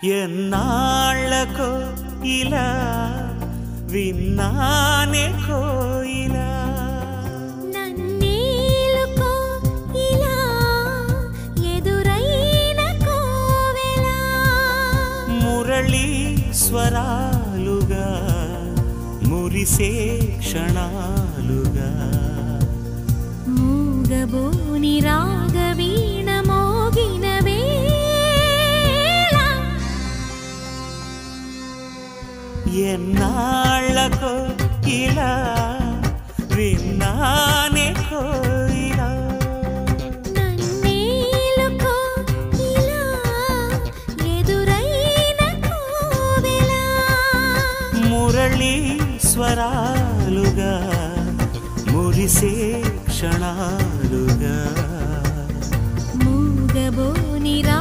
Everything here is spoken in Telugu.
ఎన్నాళ్ళకో ఇలా విన్నానే కోయిలా నన్నేలుకో ఇలా ఎదురైన కోవెలా మురళీ స్వరాలుగా మురిసే క్షణాలుగా మూగబోని రాగవీణ మోగిన వేళ ఎన్నాళ్ళకో ఇలా విన్నానే కోయిలా నన్నేలుకో ఇలా ఎదురైన కోవెలా మురళీ స్వరాలుగా మురిసే క్షణాలుగా మూగబోని రా